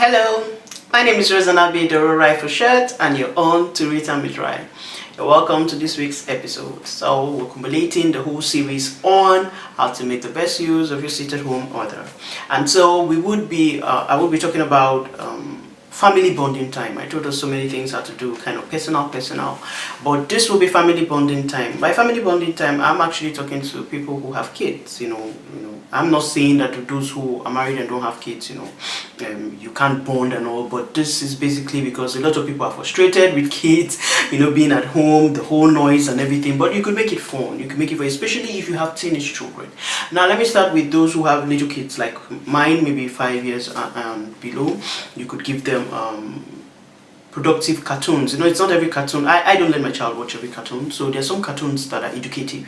Hello, my name is Rezanabi Doro Rifle Shirt and you're on to Read and Be Dry. You're welcome to this week's episode. So we're accumulating the whole series on how to make the best use of your sit-at-home order. And so I would be talking about family bonding time. I told us so many things how to do, kind of personal, but this will be family bonding time. By family bonding time, I'm actually talking to people who have kids. I'm not saying that to those who are married and don't have kids, you can't bond and all, but this is basically because a lot of people are frustrated with kids, being at home, the whole noise and everything. But you could make it fun. You could make it fun, especially if you have teenage children. Now, let me start with those who have little kids like mine, maybe 5 years and below. You could give them productive cartoons. It's not every cartoon. I don't let my child watch every cartoon. So there's some cartoons that are educative.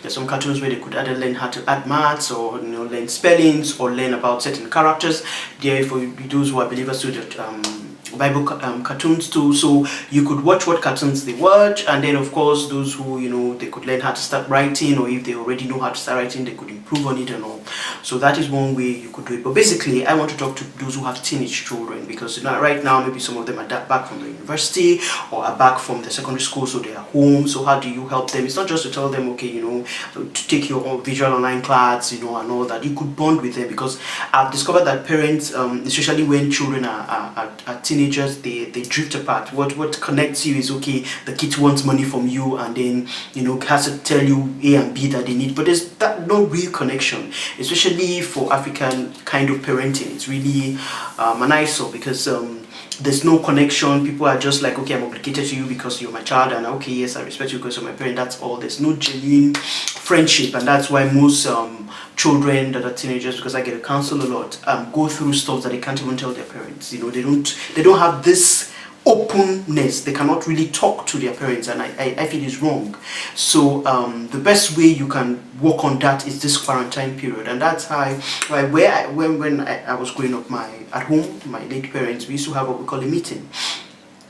There's some cartoons where they could either learn how to add maths or learn spellings or learn about certain characters. There for those who are believers to that Bible cartoons too, so you could watch what cartoons they watch, and then of course those who they could learn how to start writing, or if they already know how to start writing, they could improve on it and all. So that is one way you could do it. But basically, I want to talk to those who have teenage children, because right now maybe some of them are back from the university or are back from the secondary school, so they are home. So how do you help them? It's not just to tell them, okay, to take your own visual online class, and all that. You could bond with them, because I've discovered that parents, especially when children are teenagers, they drift apart. What connects you is, okay, the kid wants money from you, and then has to tell you A and B that they need, but there's no real connection, especially for African kind of parenting. It's really an eyesore, because there's no connection. People are just like, okay, I'm obligated to you because you're my child, and okay, yes, I respect you because you're my parent. That's all. There's no genuine friendship, and that's why most children that are teenagers, because I get to counsel a lot, go through stuff that they can't even tell their parents. They don't have this openness. They cannot really talk to their parents, and I feel it's wrong. So the best way you can work on that is this quarantine period, and that's how when I was growing up, at home, my late parents, we used to have what we call a meeting.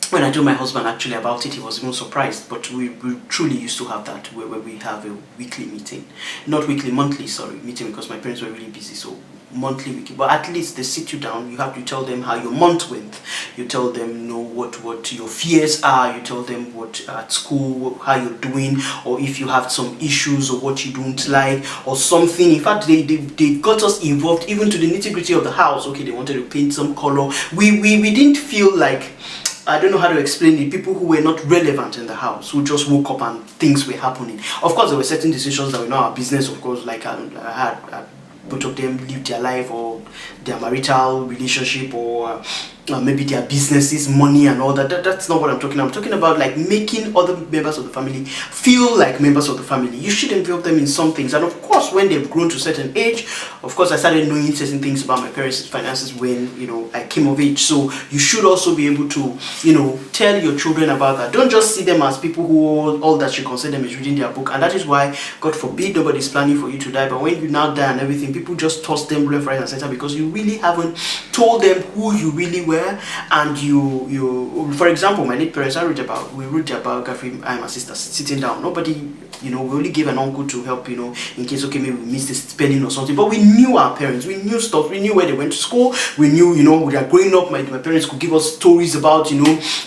When I told my husband actually about it, he was even surprised, but we truly used to have that, where we have a weekly meeting. Not weekly, monthly, meeting, because my parents were really busy, so monthly, weekly. But at least they sit you down, you have to tell them how your month went. You tell them what your fears are, you tell them what at school, how you're doing, or if you have some issues or what you don't like or something. In fact, they got us involved even to the nitty-gritty of the house. Okay, they wanted to paint some color. We didn't feel like, I don't know how to explain it, people who were not relevant in the house, who just woke up and things were happening. Of course, there were certain decisions that were not our business. Of course, like I had both of them lived their life, or their marital relationship, or maybe their businesses, money and all that. That's not what I'm talking about. I'm talking about like making other members of the family feel like members of the family. You should involve them in some things. And of course, when they've grown to a certain age, of course, I started knowing certain things about my parents' finances when I came of age. So you should also be able to tell your children about that. Don't just see them as people who all that you consider them is reading their book. And that is why, God forbid, nobody's planning for you to die. But when you now die and everything, people just toss them left, right and center, because you really haven't told them who you really were. And you for example, my late parents, we read their biography. I and my sister sitting down. Nobody, we only gave an uncle to help, in case, okay, maybe we missed the spelling or something. But we knew our parents, we knew stuff, we knew where they went to school, we knew, we are growing up. My parents could give us stories about, the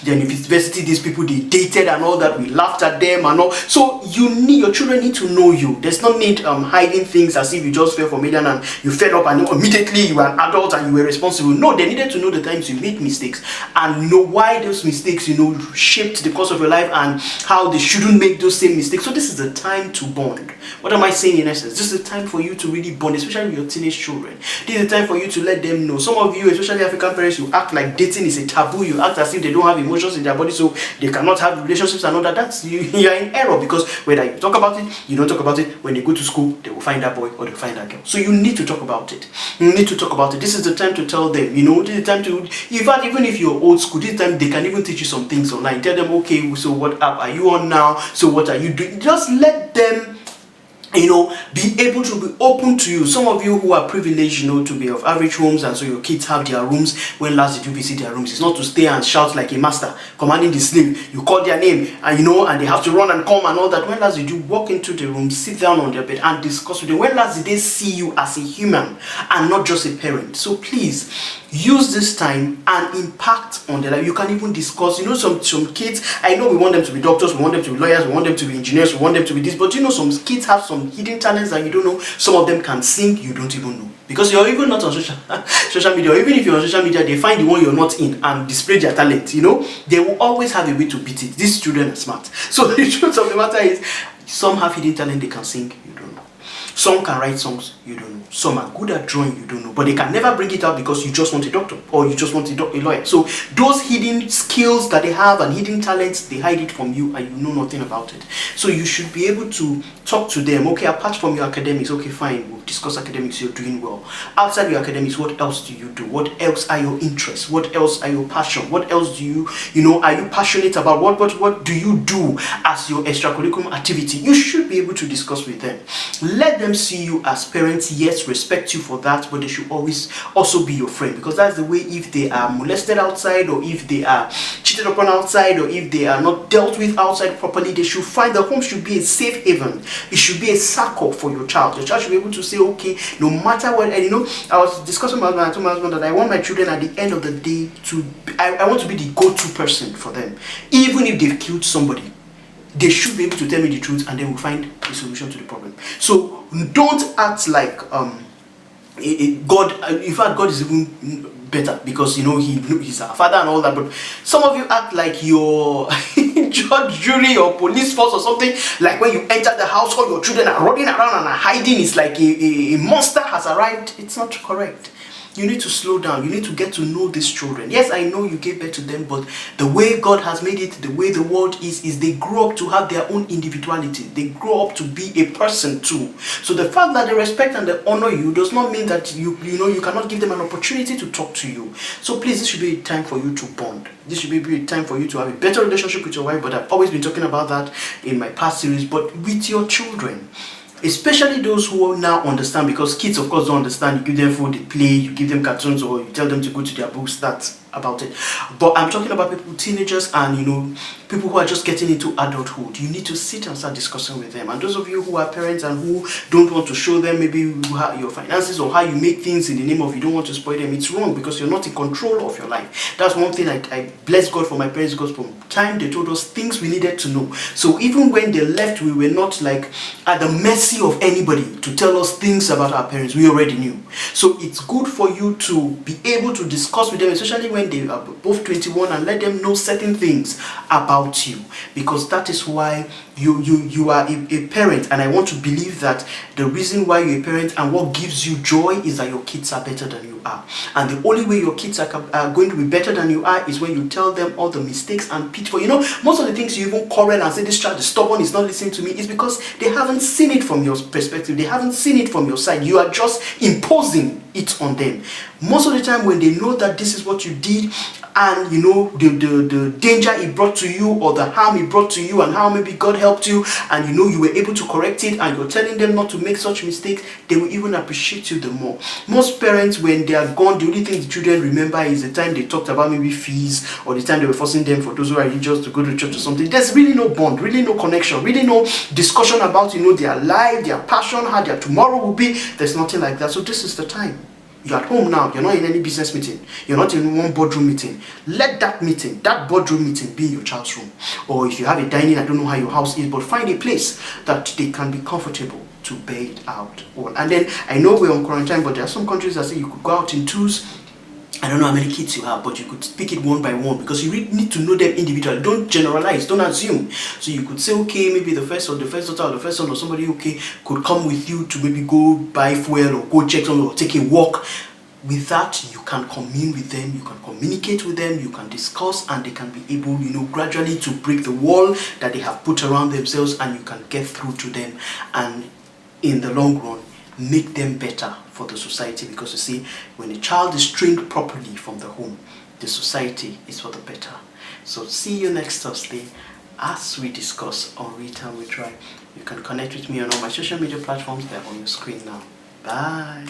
university, these people they dated and all that. We laughed at them and all. So your children need to know you. There's no need hiding things as if you just fell from Milan and you fed up and immediately you were an adult and you were responsible. No, they needed to know the times you made mistakes and know why those mistakes, shaped the course of your life, and how they shouldn't make those same mistakes. So this is the time to bond. What am I saying in essence? This is the time for you to really bond, especially with your teenage children. This is the time for you to let them know. Some of you, especially African parents, you act like dating is a taboo. You act as if they don't have emotions in their body, so they cannot have relationships and all that. That's you are in error, because whether you talk about it, you don't talk about it, when they go to school, they will find that boy or they'll find that girl. So you need to talk about it. You need to talk about it. This is the time to tell them. This is the time to, in fact, even if you're old school, this time they can even teach you some things online. Tell them, okay, so what app are you on now? So what are you doing? Just let them be able to be open to you. Some of you who are privileged, to be of average homes, and so your kids have their rooms. When last did you visit their rooms? It's not to stay and shout like a master commanding the slave. You call their name, and and they have to run and come and all that. When last did you walk into the room, sit down on their bed and discuss with them? When last did they see you as a human and not just a parent? So please, use this time and impact on their life. You can even discuss, some kids, I know we want them to be doctors, we want them to be lawyers, we want them to be engineers, we want them to be this, but some kids have some hidden talents that you don't know. Some of them can sing, you don't even know, because you're even not on social media, or even if you're on social media, they find the one you're not in and display their talent. They will always have a way to beat it. These children are smart. So the truth of the matter is, some have hidden talent, they can sing, you don't know. Some can write songs, you don't know. Some are good at drawing, you don't know. But they can never bring it out because you just want a doctor or you just want a lawyer. So those hidden skills that they have and hidden talents, they hide it from you and you know nothing about it. So you should be able to talk to them. Okay, apart from your academics, okay, fine, we'll discuss academics, you're doing well. Outside your academics, what else do you do? What else are your interests? What else are your passion? What else do you are you passionate about? What do you do as your extracurricular activity? You should be able to discuss with them. Let them see you as parents, yes, respect you for that, but they should always also be your friend, because that's the way. If they are molested outside, or if they are cheated upon outside, or if they are not dealt with outside properly, they should find the home should be a safe haven. It should be a circle for your child. Your child should be able to say, okay, no matter what. And I was discussing with my husband, I told my husband that I want my children at the end of the day I want to be the go-to person for them. Even if they've killed somebody, they should be able to tell me the truth, and then we'll find a solution to the problem. So don't act like God. In fact, God is even better, because he's our father and all that. But some of you act like you're judge, jury, or police force or something. Like when you enter the house, all your children are running around and are hiding. It's like a monster has arrived. It's not correct. You need to slow down. You need to get to know these children. Yes, I know you gave birth to them, but the way God has made it, the way the world is they grow up to have their own individuality. They grow up to be a person too. So the fact that they respect and they honor you does not mean that you cannot give them an opportunity to talk to you. So please, this should be a time for you to bond. This should be a time for you to have a better relationship with your wife. But I've always been talking about that in my past series. But with your children, especially those who now understand, because kids of course don't understand. You give them food, they play, you give them cartoons, or you tell them to go to their books. That's about it. But I'm talking about people, teenagers, and people who are just getting into adulthood. You need to sit and start discussing with them. And those of you who are parents and who don't want to show them maybe your finances or how you make things in the name of you don't want to spoil them, it's wrong, because you're not in control of your life. That's one thing I bless God for my parents, because from time they told us things we needed to know. So even when they left, we were not like at the mercy of anybody to tell us things about our parents. We already knew. So it's good for you to be able to discuss with them, especially when they are both 21, and let them know certain things about you, because that is why you are a parent. And I want to believe that the reason why you're a parent and what gives you joy is that your kids are better than you are. And the only way your kids are going to be better than you are is when you tell them all the mistakes and pitfalls. Most of the things you even quarrel and say this child is stubborn, is not listening to me, is because they haven't seen it from your perspective. They haven't seen it from your side. You are just imposing it on them. Most of the time, when they know that this is what you did, and the danger it brought to you, or the harm it brought to you, and how maybe God helped you, and you were able to correct it, and you're telling them not to make such mistakes, they will even appreciate you the more. Most parents, when they are gone, the only thing the children remember is the time they talked about maybe fees, or the time they were forcing them, for those who are religious, to go to church or something. There's really no bond, really no connection, really no discussion about their life, their passion, how their tomorrow will be. There's nothing like that. So this is the time. You're at home now. You're not in any business meeting. You're not in one boardroom meeting. Let that meeting, that boardroom meeting, be in your child's room. Or if you have a dining, I don't know how your house is, but find a place that they can be comfortable to bear it out. And then, I know we're on quarantine, but there are some countries that say you could go out in twos. I don't know how many kids you have, but you could pick it one by one, because you really need to know them individually. Don't generalize, don't assume. So you could say, okay, maybe the first daughter or the first son or somebody, okay, could come with you to maybe go buy fuel or go check something or take a walk. With that, you can commune with them, you can communicate with them, you can discuss, and they can be able, gradually to break the wall that they have put around themselves, and you can get through to them, and in the long run, make them better for the society. Because you see, when a child is trained properly from the home, the society is for the better. So see you next Thursday as we discuss on Read and We Try. You can connect with me on all my social media platforms. They're on your screen now. Bye.